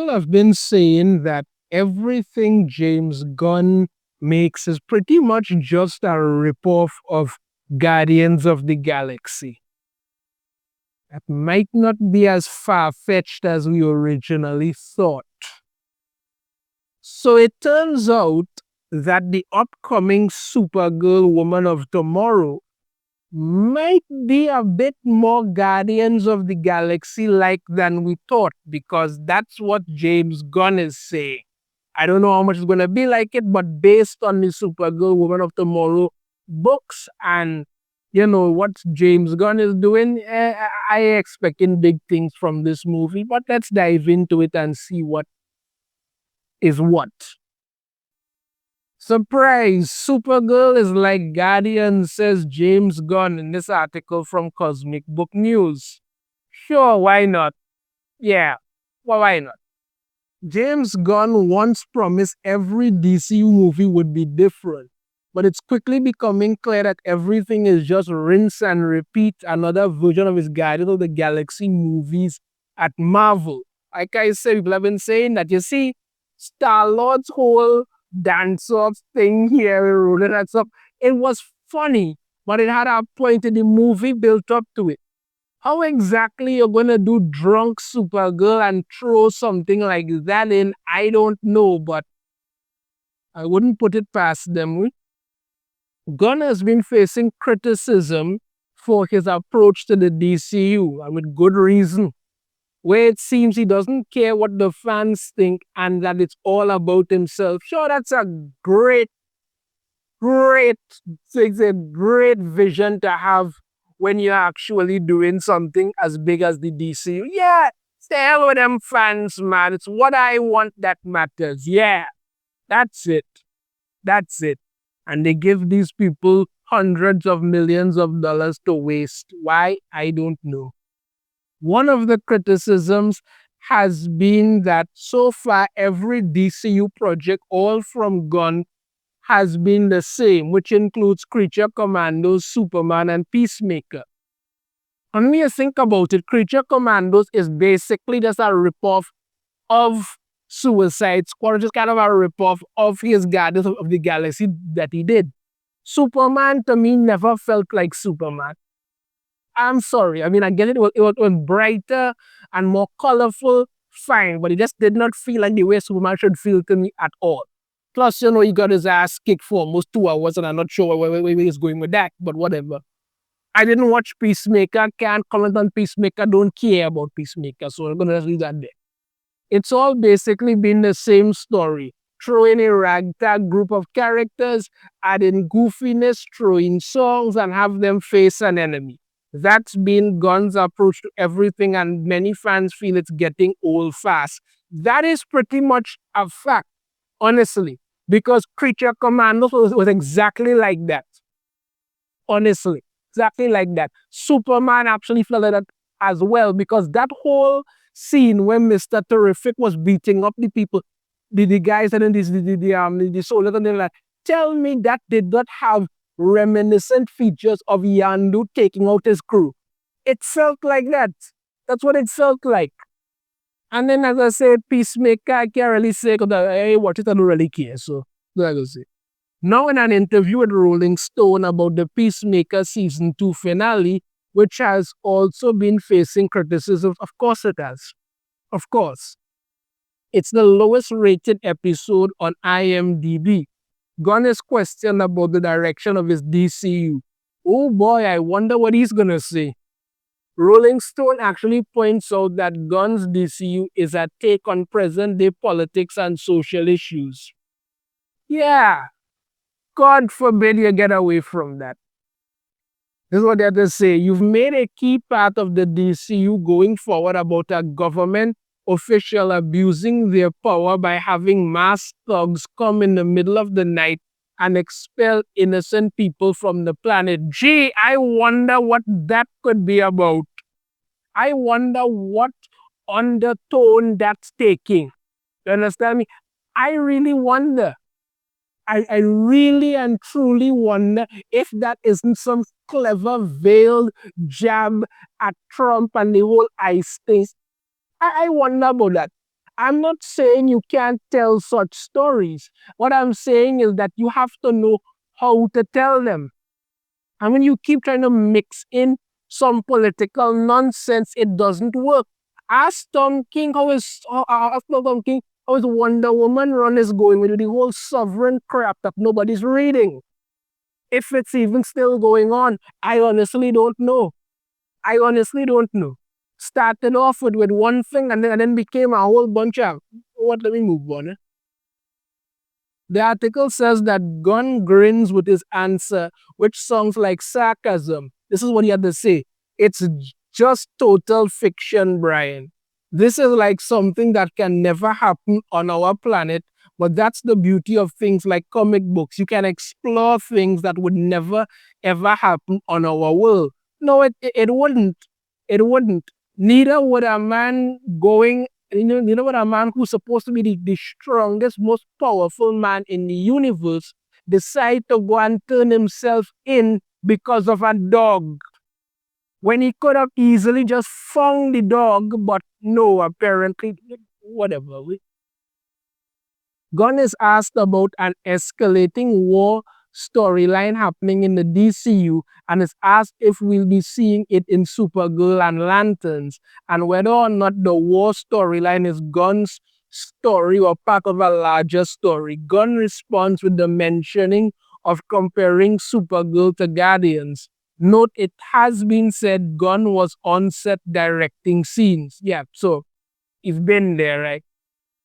people have been saying that everything James Gunn makes is pretty much just a ripoff of Guardians of the Galaxy. That might not be as far fetched as we originally thought. So it turns out that the upcoming Supergirl Woman of Tomorrow might be a bit more Guardians of the Galaxy like than we thought, because that's what James Gunn is saying. I don't know how much it's going to be like it, but based on the Supergirl Woman of Tomorrow books and what James Gunn is doing, I expecting big things from this movie. But let's dive into it and see what is what. Surprise! Supergirl is like Guardian, says James Gunn in this article from Cosmic Book News. Sure, why not? Yeah, well, why not? James Gunn once promised every DCU movie would be different, but it's quickly becoming clear that everything is just rinse and repeat another version of his Guardians of the Galaxy movies at Marvel. Like I said, people have been saying that, you see, Star-Lord's whole dance-off thing here, rolling and stuff, it was funny, but it had a point in the movie built up to it. How exactly you're going to do drunk Supergirl and throw something like that in, I don't know, but I wouldn't put it past them. Gunn has been facing criticism for his approach to the DCU, and with good reason, where it seems he doesn't care what the fans think and that it's all about himself. Sure, that's a great vision to have when you're actually doing something as big as the DCU. Yeah, stay hell with them fans, man. It's what I want that matters. Yeah, that's it. That's it. And they give these people hundreds of millions of dollars to waste. Why? I don't know. One of the criticisms has been that so far every DCU project, all from Gunn, has been the same, which includes Creature Commandos, Superman, and Peacemaker. And when you think about it, Creature Commandos is basically just a ripoff of Suicide Squad, just kind of a ripoff of his Guardians of the Galaxy that he did. Superman, to me, never felt like Superman. I'm sorry. I mean, I get it. It was brighter and more colorful, fine, but it just did not feel like the way Superman should feel to me at all. Plus, he got his ass kicked for almost 2 hours, and I'm not sure where he's going with that, but whatever. I didn't watch Peacemaker, can't comment on Peacemaker, don't care about Peacemaker, so I'm going to leave that there. It's all basically been the same story. Throw in a ragtag group of characters, add in goofiness, throw in songs, and have them face an enemy. That's been Gunn's approach to everything, and many fans feel it's getting old fast. That is pretty much a fact, honestly, because Creature Commandos was exactly like that. Honestly, exactly like that. Superman actually felt like that as well, because that whole scene when Mr. Terrific was beating up the people, the guys and then the soldiers, and they're like, tell me that did not have reminiscent features of Yandu taking out his crew. It felt like that. That's what it felt like. And then, as I said, Peacemaker, I can't really say, because I watch it, I don't really care. So, that's what I say. Now, in an interview with Rolling Stone about the Peacemaker Season 2 finale, which has also been facing criticism, of course it has. Of course. It's the lowest rated episode on IMDb. Gunn is questioned about the direction of his DCU. Oh boy, I wonder what he's gonna say. Rolling Stone actually points out that Gunn's DCU is a take on present-day politics and social issues. Yeah, God forbid you get away from that. This is what they have to say. You've made a key part of the DCU going forward about a government official abusing their power by having mass thugs come in the middle of the night and expel innocent people from the planet. Gee, I wonder what that could be about. I wonder what undertone that's taking. You understand me? I really wonder. I really and truly wonder if that isn't some clever veiled jab at Trump and the whole ICE thing. I wonder about that. I'm not saying you can't tell such stories. What I'm saying is that you have to know how to tell them. And when you keep trying to mix in some political nonsense, it doesn't work. Ask Tom King ask Tom King how his Wonder Woman run is going with the whole sovereign crap that nobody's reading. If it's even still going on, I honestly don't know. I honestly don't know. Started off with one thing and then became a whole bunch of what. Let me move on. The article says that Gunn grins with his answer, which sounds like sarcasm. This is what he had to say. It's just total fiction, Brian. This is like something that can never happen on our planet, but that's the beauty of things like comic books. You can explore things that would never, ever happen on our world. No, it wouldn't. It wouldn't. Neither would a man going you know what, a man who's supposed to be the strongest, most powerful man in the universe decide to go and turn himself in because of a dog when he could have easily just found the dog, but no, apparently, whatever. Gunn is asked about an escalating war storyline happening in the DCU and is asked if we'll be seeing it in Supergirl and Lanterns and whether or not the war storyline is Gunn's story or part of a larger story. Gunn responds with the mentioning of comparing Supergirl to Guardians. Note it has been said Gunn was on set directing scenes. Yeah, so he's been there, right?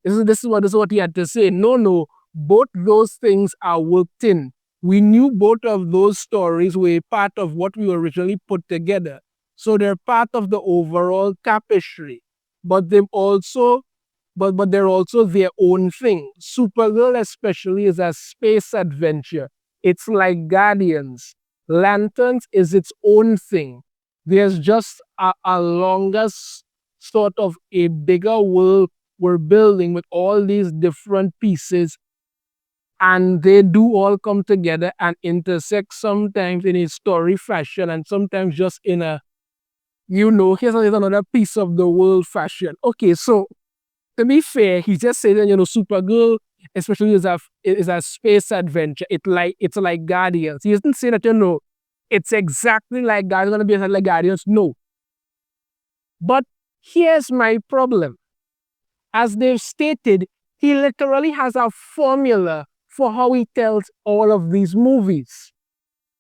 This is what he had to say. No, both those things are worked in. We knew both of those stories were part of what we originally put together. So they're part of the overall tapestry. But they've also but they're also their own thing. Supergirl especially is a space adventure. It's like Guardians. Lanterns is its own thing. There's just a longer sort of a bigger world we're building with all these different pieces, and they do all come together and intersect sometimes in a story fashion and sometimes just in a, here's another piece of the world fashion. Okay, so to be fair, he just said that, Supergirl, especially is a space adventure. It's like Guardians. He doesn't say that, it's exactly like Guardians, gonna be like Guardians. No. But here's my problem. As they've stated, he literally has a formula for how he tells all of these movies,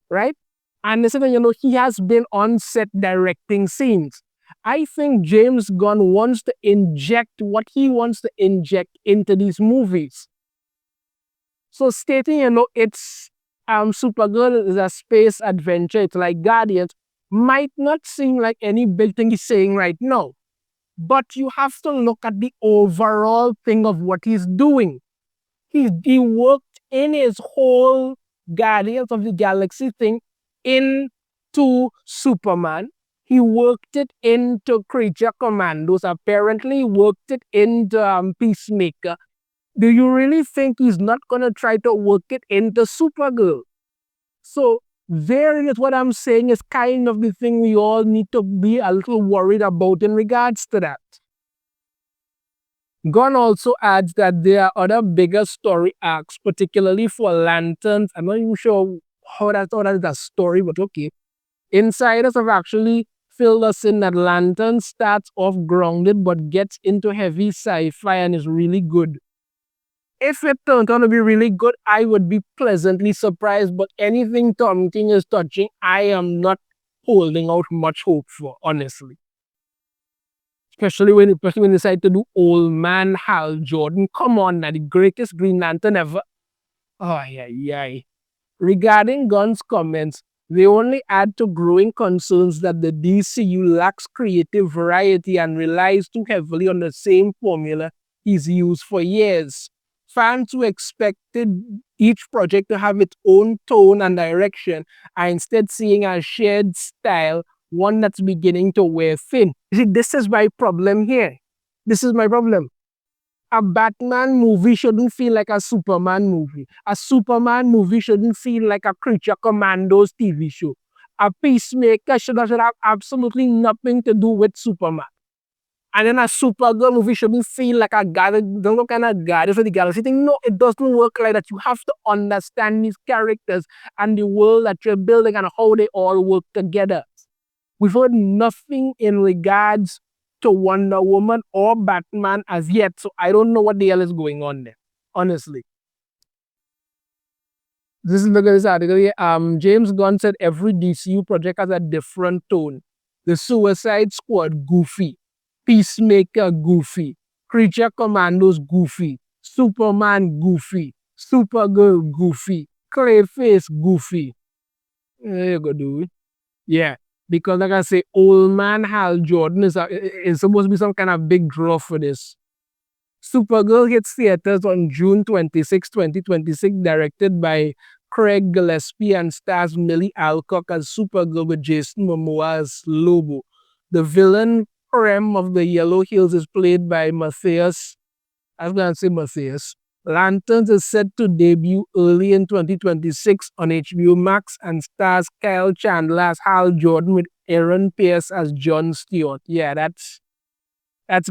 right? And they said, he has been on set directing scenes. I think James Gunn wants to inject what he wants to inject into these movies. So stating, it's Supergirl is a space adventure, it's like Guardians, might not seem like any big thing he's saying right now. But you have to look at the overall thing of what he's doing. He worked in his whole Guardians of the Galaxy thing into Superman. He worked it into Creature Commandos. Apparently, worked it into Peacemaker. Do you really think he's not going to try to work it into Supergirl? So, there is what I'm saying is kind of the thing we all need to be a little worried about in regards to that. Gunn also adds that there are other bigger story arcs, particularly for Lanterns. I'm not even sure how that is a story, but okay. Insiders have actually filled us in that Lantern starts off grounded but gets into heavy sci-fi and is really good. If it turned out to be really good, I would be pleasantly surprised. But anything Tom King is touching, I am not holding out much hope for, honestly. Especially when they decide to do Old Man Hal Jordan. Come on, now, the greatest Green Lantern ever. Oh, yeah. Regarding Gunn's comments, they only add to growing concerns that the DCU lacks creative variety and relies too heavily on the same formula he's used for years. Fans who expected each project to have its own tone and direction are instead seeing a shared style, one that's beginning to wear thin. You see, this is my problem here. This is my problem. A Batman movie shouldn't feel like a Superman movie. A Superman movie shouldn't feel like a Creature Commandos TV show. A Peacemaker should have absolutely nothing to do with Superman. And then a Supergirl movie shouldn't feel like a guy that don't kind of guide for the galaxy thing. No, it doesn't work like that. You have to understand these characters and the world that you're building and how they all work together. We've heard nothing in regards to Wonder Woman or Batman as yet, so I don't know what the hell is going on there. Honestly. This is look at this article here. James Gunn said every DCU project has a different tone. The Suicide Squad, goofy. Peacemaker, goofy. Creature Commandos, goofy. Superman, goofy. Supergirl, goofy. Clayface, goofy. There you go, dude. Yeah. Because like I say, old man Hal Jordan is supposed to be some kind of big draw for this. Supergirl hits theaters on June 26, 2026, directed by Craig Gillespie and stars Millie Alcock as Supergirl with Jason Momoa as Lobo. The villain, Prem of the Yellow Hills, is played by Matthias. I was going to say Matthias. Lanterns is set to debut early in 2026 on HBO Max and stars Kyle Chandler as Hal Jordan with Aaron Pierce as John Stewart. Yeah, that's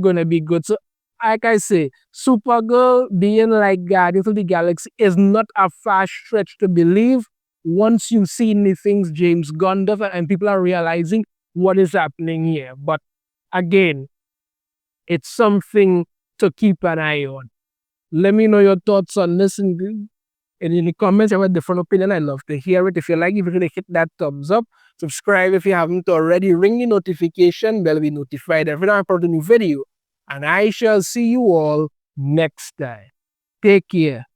going to be good. So, like I say, Supergirl being like Guardians of the Galaxy is not a fast stretch to believe once you've seen the things James Gunn does and people are realizing what is happening here. But again, it's something to keep an eye on. Let me know your thoughts on this in the comments. I have a different opinion. I'd love to hear it. If you like, if you really hit that thumbs up, subscribe if you haven't already, ring the notification bell to be notified every time I upload a new video. And I shall see you all next time. Take care.